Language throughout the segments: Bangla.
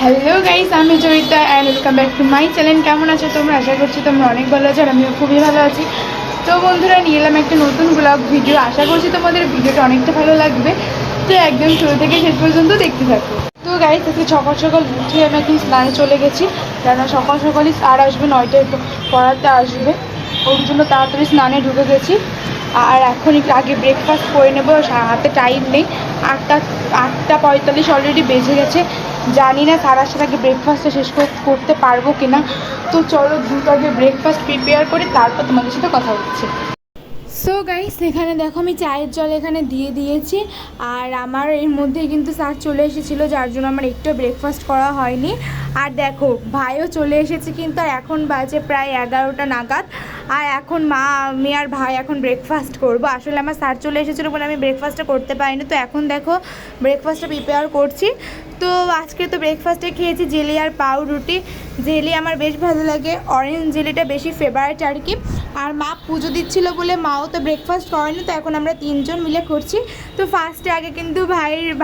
হ্যালো গাইস, আমি Joyita and welcome back to my channel. কেমন আছো তোমরা? আশা করছি তোমরা অনেক ভালো আছো আর আমিও খুবই ভালো আছি। তো বন্ধুরা, নিয়ে এলাম একটা নতুন ব্লগ ভিডিও। আশা করছি তোমাদের ভিডিওটা অনেকটা ভালো লাগবে। তো একদম শুরু থেকে শেষ পর্যন্ত দেখতে থাকো। তো গাইস, আজকে সকাল সকাল উঠে আমি এখন স্নানে চলে গেছি, কেননা সকাল সকালই স্যার আসবে, 9টায় পড়াতে আসবে। ওর জন্য তাড়াতাড়ি স্নানে ঢুকে গেছি। আর এখন একটু আগে ব্রেকফাস্ট করে নেবো, হাতে টাইম নেই। 8:45 অলরেডি বেজে গেছে। জানি না সারার সাথে আগে ব্রেকফাস্টটা শেষ করতে পারবো কিনা। তো চলো দ্রুত আগে ব্রেকফাস্ট প্রিপেয়ার করে তারপর তোমাদের সাথে কথা হচ্ছে। সো গাইস, এখানে দেখো আমি চায়ের জল এখানে দিয়ে দিয়েছি। আর আমার এর মধ্যেই কিন্তু স্যার চলে এসেছিলো, যার জন্য আমার একটু ব্রেকফাস্ট করা হয়নি। আর দেখো ভাইও চলে এসেছে কিন্তু, আর এখন বাজে প্রায় 11টা নাগাদ। আর এখন মা, আমি আর ভাই এখন ব্রেকফাস্ট করব। আসলে আমার স্যার চলে এসেছিলো বলে আমি ব্রেকফাস্টটা করতে পারিনি। তো এখন দেখো ব্রেকফাস্টটা প্রিপেয়ার করছি। তো আজকে তো ব্রেকফাস্টে খেয়েছি জেলি আর পাউরুটি। জেলি আমার বেশ ভালো লাগে, অরেঞ্জ জেলিটা বেশি ফেভারিট আর কি। আর মা পুজো দিচ্ছিলো বলে মাও তো ব্রেকফাস্ট করেনি, তো এখন আমরা 3জন মিলে করছি। তো ফার্স্টে আগে কিন্তু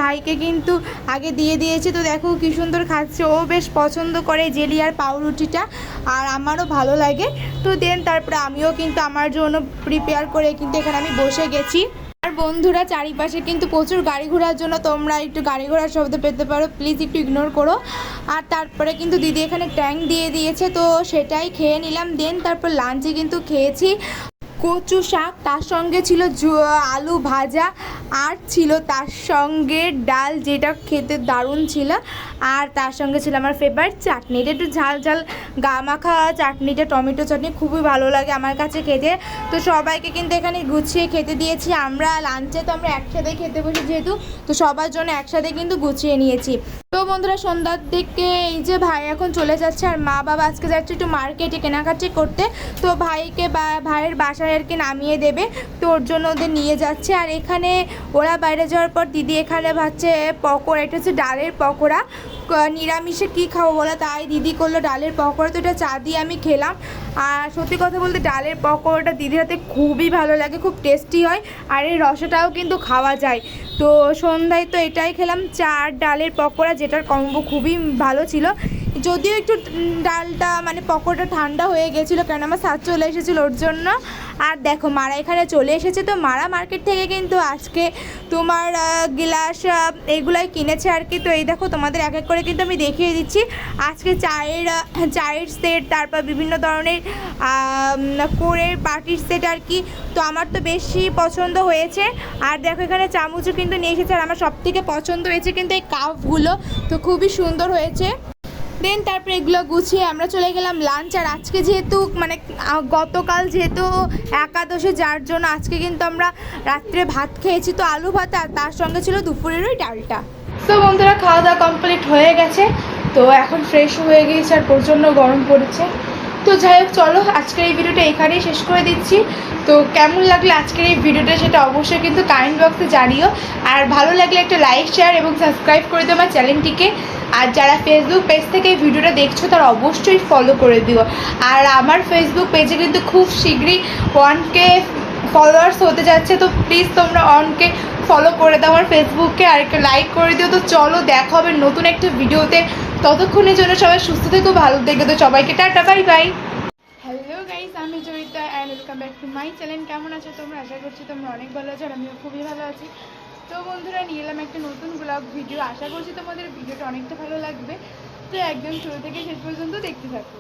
ভাইকে কিন্তু আগে দিয়ে দিয়েছি। তো দেখো কী সুন্দর খাচ্ছে, ও বেশ পছন্দ করে জেলি আর পাউরুটিটা, আর আমারও ভালো লাগে। তো দেন তারপরে আমিও কিন্তু আমার জন্য প্রিপেয়ার করে কিন্তু এখানে আমি বসে গেছি। আর বন্ধুরা, চারিপাশে কিন্তু প্রচুর গাড়ি ঘোড়ার জন্য তোমরা একটু গাড়ি ঘোড়ার শব্দ পেতে পারো, প্লিজ একটু ইগনোর করো। আর তারপরে কিন্তু দিদি এখানে ট্যাঙ্ক দিয়ে দিয়েছে, তো সেটাই খেয়ে নিলাম। দেন তারপর লাঞ্চে কিন্তু খেয়েছি কচু শাক, তার সঙ্গে ছিল আলু ভাজা, আর ছিল তার সঙ্গে ডাল, যেটা খেতে দারুণ ছিল। আর তার সঙ্গে ছিল আমার ফেভারিট চাটনি, এটা একটু ঝাল ঝাল গা মাখা চাটনিটা, টমেটো চাটনি, খুবই ভালো লাগে আমার কাছে খেতে। তো সবাইকে কিন্তু এখানে গুছিয়ে খেতে দিয়েছি। আমরা লাঞ্চে তো আমরা একসাথেই খেতে বসি যেহেতু, তো সবার জন্য একসাথে কিন্তু গুছিয়ে নিয়েছি। তো বন্ধুরা, সন্ধ্যার দিকে এই যে ভাই এখন চলে যাচ্ছে, আর মা বাবা আজকে যাচ্ছে একটু মার্কেটে কেনাকাটি করতে। তো ভাইয়ের বাসায় আর কি নামিয়ে দেবে, তো ওর জন্য ওদের নিয়ে যাচ্ছে। আর এখানে ওরা বাইরে যাওয়ার পর দিদি এখানে ভাবছে পকোড়া, এটা হচ্ছে ডালের পকোড়া। নিরামিষে কী খাবো বলো, তাই দিদি করলো ডালের পকোড়া। তো এটা চা দিয়ে আমি খেলাম। আর সত্যি কথা বলতে ডালের পকোড়াটা দিদির হাতে খুবই ভালো লাগে, খুব টেস্টি হয়। আর এই রসাটাও কিন্তু খাওয়া যায়। তো সন্ধ্যায় তো এটাই খেলাম, চা আর ডালের পকোড়া, যেটার কম্বো খুবই ভালো ছিল। যদিও একটু ডালটা মানে পকোড়াটা ঠান্ডা হয়ে গেছিলো, কেন আমার স্যার চলে এসেছিলো ওর জন্য। আর দেখো মারা এখানে চলে এসেছে। তো মারা মার্কেট থেকে কিন্তু আজকে তোমার গ্লাস এগুলাই কিনেছে আর কি। তো এই দেখো তোমাদের এক এক করে কিন্তু আমি দেখিয়ে দিচ্ছি। আজকে চায়ের সেট, তারপর বিভিন্ন ধরনের কোরের বাটির সেট আর কি। তো আমার তো বেশি পছন্দ হয়েছে। আর দেখো এখানে চামচও কিন্তু নিয়ে এসেছে, আর আমার সবথেকে পছন্দ হয়েছে কিন্তু এই কাপগুলো, তো খুবই সুন্দর হয়েছে। দেন তারপরে এগুলো গুছিয়ে আমরা চলে গেলাম লাঞ্চ। আর আজকে যেহেতু মানে গতকাল যেহেতু একাদশী, যার জন্য আজকে কিন্তু আমরা রাত্রে ভাত খেয়েছি, তো আলু ভাত, আর তার সঙ্গে ছিল দুপুরের ওই ডালটা। তো বন্ধুরা, খাওয়া দাওয়া কমপ্লিট হয়ে গেছে। তো এখন ফ্রেশ হয়ে গিয়েছে, আর প্রচণ্ড গরম পড়েছে। তো যাই হোক, চলো আজকের এই ভিডিওটা এখানেই শেষ করে দিচ্ছি। তো কেমন লাগলো আজকের এই ভিডিওটা সেটা অবশ্যই কিন্তু কমেন্ট বক্সে জানিও। আর ভালো লাগলে একটা লাইক, শেয়ার এবং সাবস্ক্রাইব করে দিও আমার চ্যানেলটিকে। আর যারা ফেসবুক পেজ থেকে এই ভিডিওটা দেখছো তারা অবশ্যই ফলো করে দিও। আর আমার ফেসবুক পেজে কিন্তু খুব শীঘ্রই 1K ফলোয়ার্স হতে যাচ্ছে, তো প্লিজ তোমরা 1K ফলো করে দাও আমার ফেসবুককে, আর একটা লাইক করে দিও। তো চলো দেখা হবে নতুন একটা ভিডিওতে, ততক্ষণের জন্য সবাই সুস্থ থেকো, ভালো থেকো। তো সবাইকে tata, bye bye. Hello guys, আমি Joyita and welcome back to my channel. কেমন আছো তোমরা? আশা করছি তোমরা অনেক ভালো আছো আর আমিও খুবই ভালো আছি। তো বন্ধুরা, নিয়ে এলাম একটা নতুন ব্লগ ভিডিও। আশা করছি তোমাদের ভিডিওটা অনেকটা ভালো লাগবে। তো একদম শুরু থেকে শেষ পর্যন্ত দেখতে থাকো।